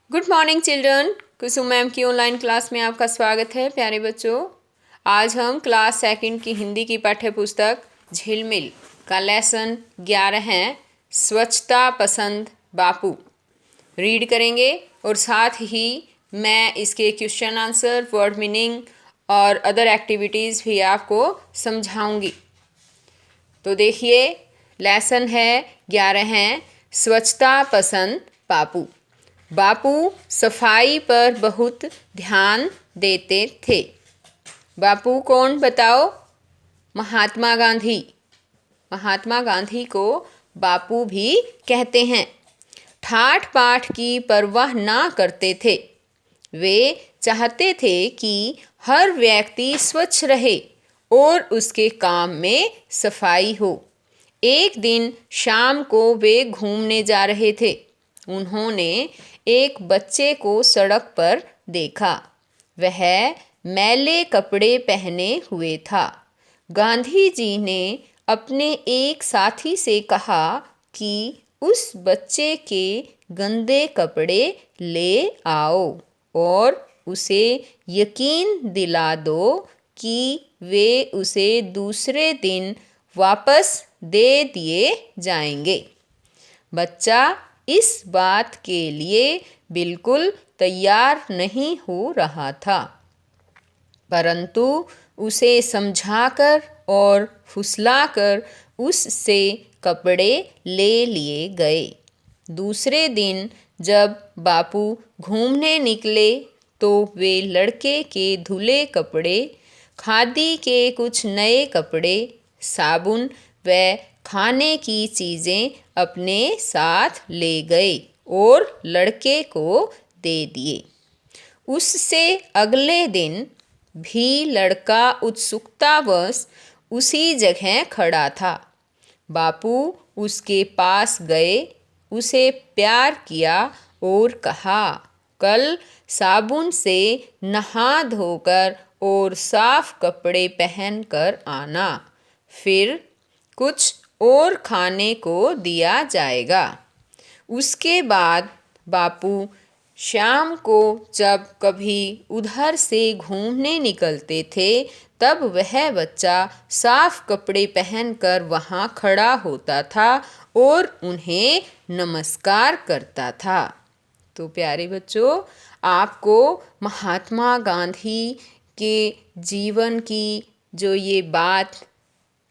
Good morning children. Kusum ma'am की online class में आपका स्वागत है प्यारे बच्चों। आज हम क्लास सेकंड की हिंदी की पाठ्य पुस्तक झिलमिल का लेसन 11 है, स्वच्छता पसंद बापू, रीड करेंगे और साथ ही मैं इसके क्वेश्चन आंसर, वर्ड मीनिंग और अदर एक्टिविटीज़ भी आपको समझाऊंगी। तो देखिए, लेसन है 11 है, स्वच्छता पसंद बापू। बापू सफाई पर बहुत ध्यान देते थे। बापू कौन बताओ? महात्मा गांधी। महात्मा गांधी को बापू भी कहते हैं। ठाठ पाठ की परवाह ना करते थे। वे चाहते थे कि हर व्यक्ति स्वच्छ रहे और उसके काम में सफाई हो। एक दिन शाम को वे घूमने जा रहे थे। उन्होंने एक बच्चे को सड़क पर देखा। वह मैले कपड़े पहने हुए था। गांधी जी ने अपने एक साथी से कहा कि उस बच्चे के गंदे कपड़े ले आओ और उसे यकीन दिला दो कि वे उसे दूसरे दिन वापस दे दिए जाएंगे। बच्चा इस बात के लिए बिल्कुल तैयार नहीं हो रहा था, परंतु उसे समझाकर और फुसलाकर उससे कपड़े ले लिए गए। दूसरे दिन जब बापू घूमने निकले तो वे लड़के के धुले कपड़े, खादी के कुछ नए कपड़े, साबुन व खाने की चीज़ें अपने साथ ले गए और लड़के को दे दिए। उससे अगले दिन भी लड़का उत्सुकतावश उसी जगह खड़ा था। बापू उसके पास गए, उसे प्यार किया और कहा, कल साबुन से नहा धोकर और साफ कपड़े पहनकर आना, फिर कुछ और खाने को दिया जाएगा। उसके बाद बापू शाम को जब कभी उधर से घूमने निकलते थे तब वह बच्चा साफ कपड़े पहनकर वहाँ खड़ा होता था और उन्हें नमस्कार करता था। तो प्यारे बच्चों, आपको महात्मा गांधी के जीवन की जो ये बात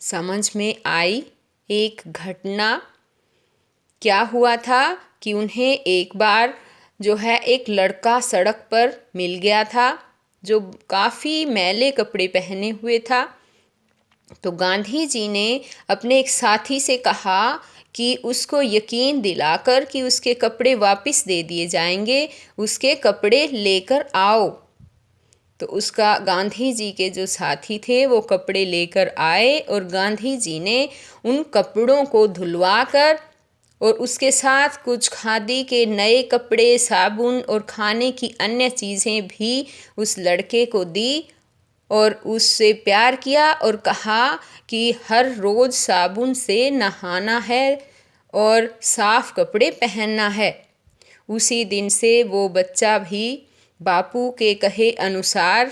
समझ में आई, एक घटना क्या हुआ था कि उन्हें एक बार जो है एक लड़का सड़क पर मिल गया था जो काफ़ी मैले कपड़े पहने हुए था। तो गांधी जी ने अपने एक साथी से कहा कि उसको यकीन दिलाकर कि उसके कपड़े वापस दे दिए जाएंगे, उसके कपड़े लेकर आओ। तो उसका गांधी जी के जो साथी थे वो कपड़े लेकर आए और गांधी जी ने उन कपड़ों को धुलवाकर और उसके साथ कुछ खादी के नए कपड़े, साबुन और खाने की अन्य चीज़ें भी उस लड़के को दी और उससे प्यार किया और कहा कि हर रोज़ साबुन से नहाना है और साफ कपड़े पहनना है। उसी दिन से वो बच्चा भी बापू के कहे अनुसार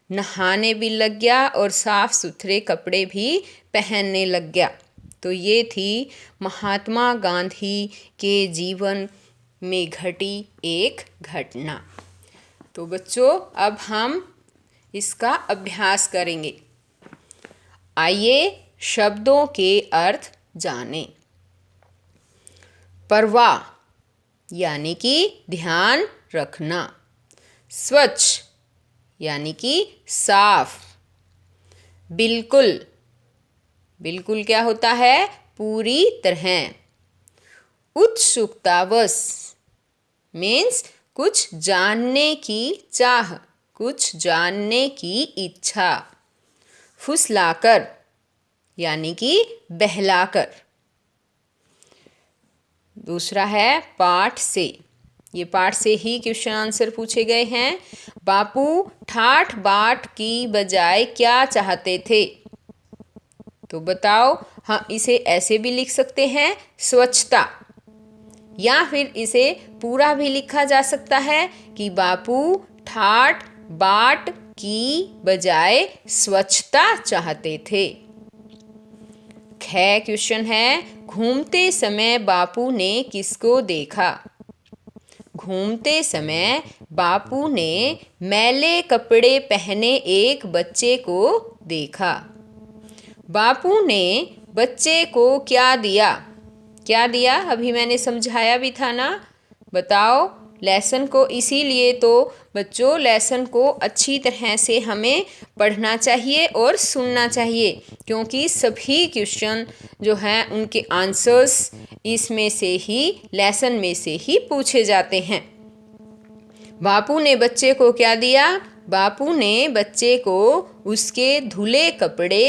नहाने भी लग गया और साफ सुथरे कपड़े भी पहनने लग गया। तो ये थी महात्मा गांधी के जीवन में घटी एक घटना। तो बच्चों, अब हम इसका अभ्यास करेंगे। आइए शब्दों के अर्थ जानें। परवाह यानी कि ध्यान रखना, स्वच्छ यानी कि साफ, बिल्कुल, बिल्कुल क्या होता है? पूरी तरह। उत्सुकतावश मीन्स कुछ जानने की चाह, कुछ जानने की इच्छा। फुसलाकर यानी कि बहलाकर। दूसरा है पाठ से। ये पाठ से ही क्वेश्चन आंसर पूछे गए हैं। बापू ठाठ बाट की बजाय क्या चाहते थे? तो बताओ। हाँ, इसे ऐसे भी लिख सकते हैं, स्वच्छता। या फिर इसे पूरा भी लिखा जा सकता है कि बापू ठाट बाट की बजाय स्वच्छता चाहते थे। ख क्वेश्चन है, घूमते समय बापू ने किसको देखा? घूमते समय बापू ने मैले कपड़े पहने एक बच्चे को देखा। बापू ने बच्चे को क्या दिया? क्या दिया? अभी मैंने समझाया भी था ना। बताओ। लेसन को इसीलिए तो बच्चों लेसन को अच्छी तरह से हमें पढ़ना चाहिए और सुनना चाहिए, क्योंकि सभी क्वेश्चन जो हैं उनके आंसर्स इसमें से ही, लेसन में से ही पूछे जाते हैं। बापू ने बच्चे को क्या दिया? बापू ने बच्चे को उसके धुले कपड़े,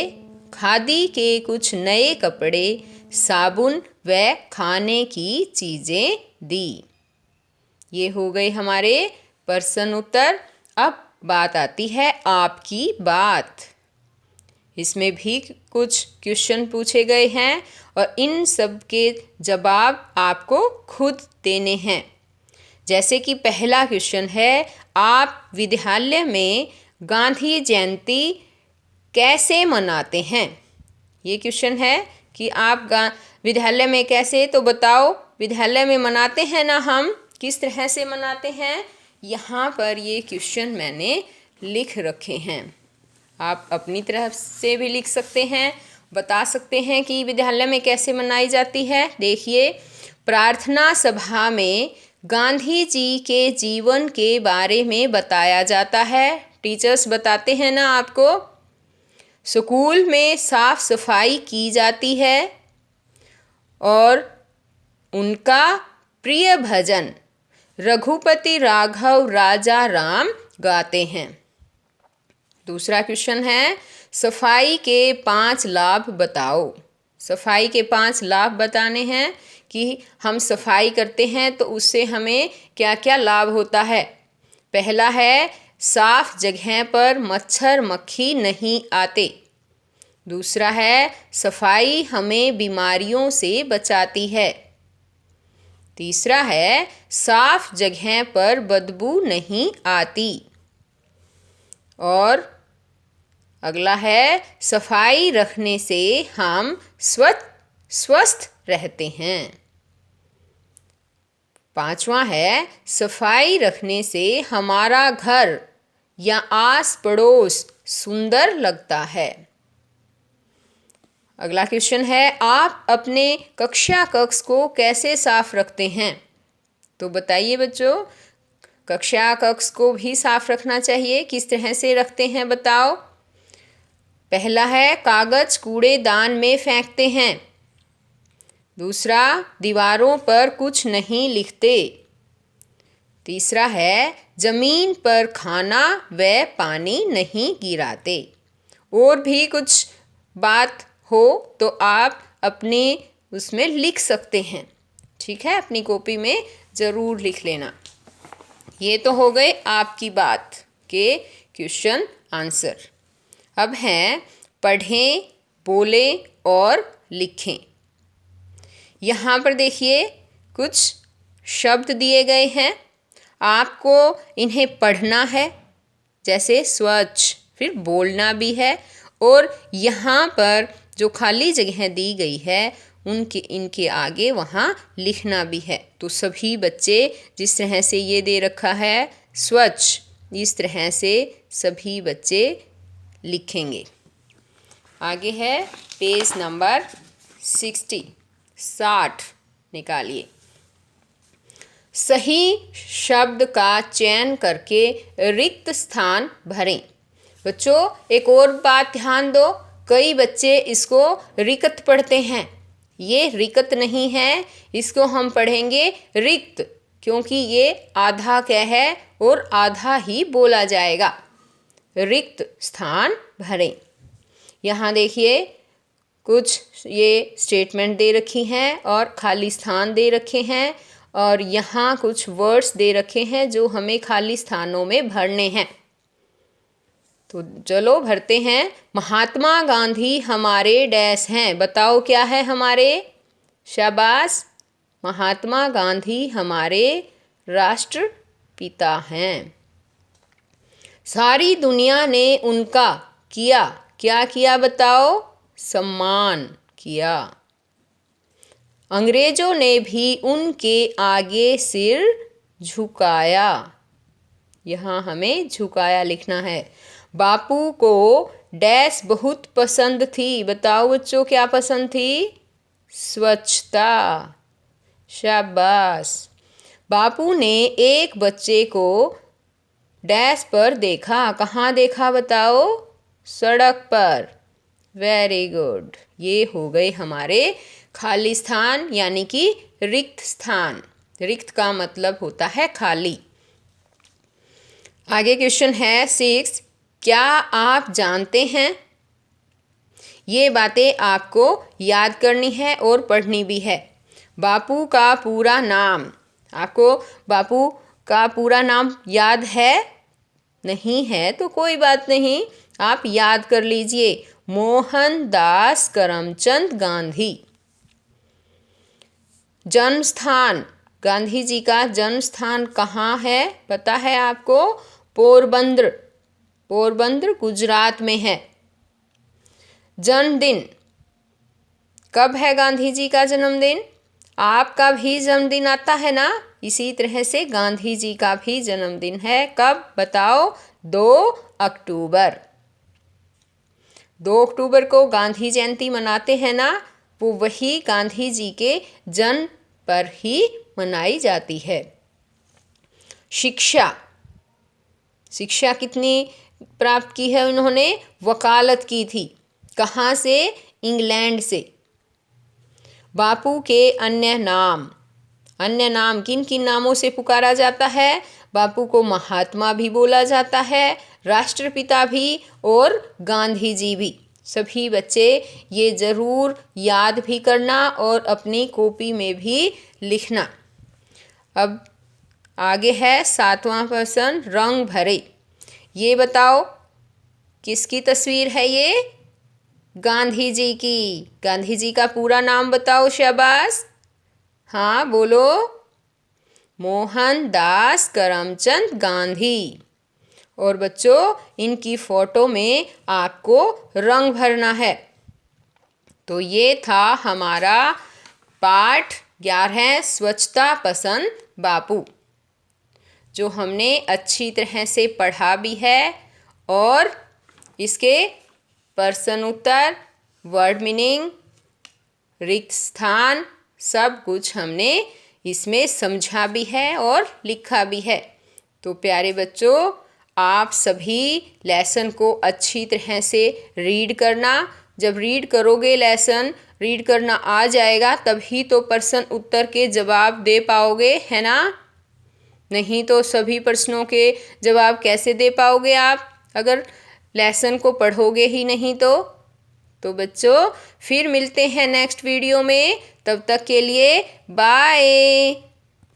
खादी के कुछ नए कपड़े, साबुन व खाने की चीज़ें दी। ये हो गए हमारे प्रश्न उत्तर। अब बात आती है आपकी बात। इसमें भी कुछ क्वेश्चन पूछे गए हैं और इन सब के जवाब आपको खुद देने हैं। जैसे कि पहला क्वेश्चन है, आप विद्यालय में गांधी जयंती कैसे मनाते हैं? ये क्वेश्चन है कि आप विद्यालय में कैसे, तो बताओ। विद्यालय में मनाते हैं ना हम, किस तरह से मनाते हैं? यहाँ पर ये क्वेश्चन मैंने लिख रखे हैं। आप अपनी तरफ से भी लिख सकते हैं, बता सकते हैं कि विद्यालय में कैसे मनाई जाती है। देखिए, प्रार्थना सभा में गांधी जी के जीवन के बारे में बताया जाता है। टीचर्स बताते हैं ना आपको। स्कूल में साफ सफाई की जाती है और उनका प्रिय भजन रघुपति राघव राजा राम गाते हैं। दूसरा क्वेश्चन है, सफाई के 5 लाभ बताओ। सफाई के 5 लाभ बताने हैं कि हम सफाई करते हैं तो उससे हमें क्या क्या लाभ होता है। पहला है, साफ जगह पर मच्छर मक्खी नहीं आते। दूसरा है, सफाई हमें बीमारियों से बचाती है। तीसरा है, साफ जगह पर बदबू नहीं आती। और अगला है, सफाई रखने से हम स्वस्थ रहते हैं। पांचवा है, सफाई रखने से हमारा घर या आस पड़ोस सुंदर लगता है। अगला क्वेश्चन है, आप अपने कक्षा कक्ष को कैसे साफ रखते हैं? तो बताइए बच्चों, कक्षा कक्ष को भी साफ रखना चाहिए। किस तरह से रखते हैं बताओ। पहला है, कागज कूड़ेदान में फेंकते हैं। दूसरा, दीवारों पर कुछ नहीं लिखते। तीसरा है, जमीन पर खाना व पानी नहीं गिराते। और भी कुछ बात हो तो आप अपने उसमें लिख सकते हैं। ठीक है, अपनी कॉपी में ज़रूर लिख लेना। ये तो हो गए आपकी बात के क्वेश्चन आंसर। अब हैं पढ़ें, बोलें और लिखें। यहाँ पर देखिए कुछ शब्द दिए गए हैं, आपको इन्हें पढ़ना है, जैसे स्वच्छ, फिर बोलना भी है। और यहाँ पर जो खाली जगह दी गई है इनके आगे वहाँ लिखना भी है। तो सभी बच्चे जिस तरह से ये दे रखा है स्वच्छ, इस तरह से सभी बच्चे लिखेंगे। आगे है पेज नंबर 60 निकालिए। सही शब्द का चयन करके रिक्त स्थान भरें। बच्चों, एक और बात ध्यान दो, कई बच्चे इसको रिक्त पढ़ते हैं। ये रिक्त नहीं है, इसको हम पढ़ेंगे रिक्त, क्योंकि ये आधा क्या है और आधा ही बोला जाएगा। रिक्त स्थान भरें। यहाँ देखिए कुछ ये स्टेटमेंट दे रखी हैं और खाली स्थान दे रखे हैं, और यहाँ कुछ वर्ड्स दे रखे हैं जो हमें खाली स्थानों में भरने हैं। तो चलो भरते हैं। महात्मा गांधी हमारे डैश हैं। बताओ क्या है हमारे? शाबाश, महात्मा गांधी हमारे राष्ट्रपिता हैं। सारी दुनिया ने उनका किया, क्या किया बताओ? सम्मान किया। अंग्रेजों ने भी उनके आगे सिर झुकाया। यहाँ हमें झुकाया लिखना है। बापू को डैश बहुत पसंद थी, बताओ बच्चों क्या पसंद थी? स्वच्छता। शाबाश। बापू ने एक बच्चे को डैश पर देखा, कहाँ देखा बताओ? सड़क पर। Very good. ये हो गए हमारे खाली स्थान यानी कि रिक्त स्थान। रिक्त का मतलब होता है खाली। आगे क्वेश्चन है 6। क्या आप जानते हैं? ये बातें आपको याद करनी है और पढ़नी भी है। बापू का पूरा नाम, आपको बापू का पूरा नाम याद है? नहीं है तो कोई बात नहीं, आप याद कर लीजिए। मोहनदास करमचंद गांधी। जन्म स्थान, गांधी जी का जन्म स्थान कहाँ है पता है आपको? पोरबंदर। पोरबंदर गुजरात में है। जन्मदिन, कब है गांधी जी का जन्मदिन? आपका भी जन्मदिन आता है ना, इसी तरह से गांधी जी का भी जन्मदिन है। कब बताओ? 2 अक्टूबर। 2 अक्टूबर को गांधी जयंती मनाते हैं ना, वो वही गांधी जी के जन्म पर ही मनाई जाती है। शिक्षा, शिक्षा कितनी प्राप्त की है उन्होंने? वकालत की थी। कहाँ से? इंग्लैंड से। बापू के अन्य नाम, अन्य नाम किन किन नामों से पुकारा जाता है? बापू को महात्मा भी बोला जाता है, राष्ट्रपिता भी और गांधी जी भी। सभी बच्चे ये ज़रूर याद भी करना और अपनी कॉपी में भी लिखना। अब आगे है 7वां प्रश्न, रंग भरे। ये बताओ किसकी तस्वीर है ये? गांधी जी की। गांधी जी का पूरा नाम बताओ, शाबाश। हाँ बोलो। मोहनदास करमचंद गांधी। और बच्चों इनकी फ़ोटो में आपको रंग भरना है। तो ये था हमारा पाठ 11 स्वच्छता पसंद बापू, जो हमने अच्छी तरह से पढ़ा भी है और इसके प्रश्न उत्तर, वर्ड मीनिंग, रिक्त स्थान सब कुछ हमने इसमें समझा भी है और लिखा भी है। तो प्यारे बच्चों, आप सभी लेसन को अच्छी तरह से रीड करना। जब रीड करोगे, लेसन रीड करना आ जाएगा, तभी तो प्रश्न उत्तर के जवाब दे पाओगे, है ना? नहीं तो सभी प्रश्नों के जवाब कैसे दे पाओगे आप, अगर लेसन को पढ़ोगे ही नहीं तो बच्चों फिर मिलते हैं नेक्स्ट वीडियो में। तब तक के लिए बाय।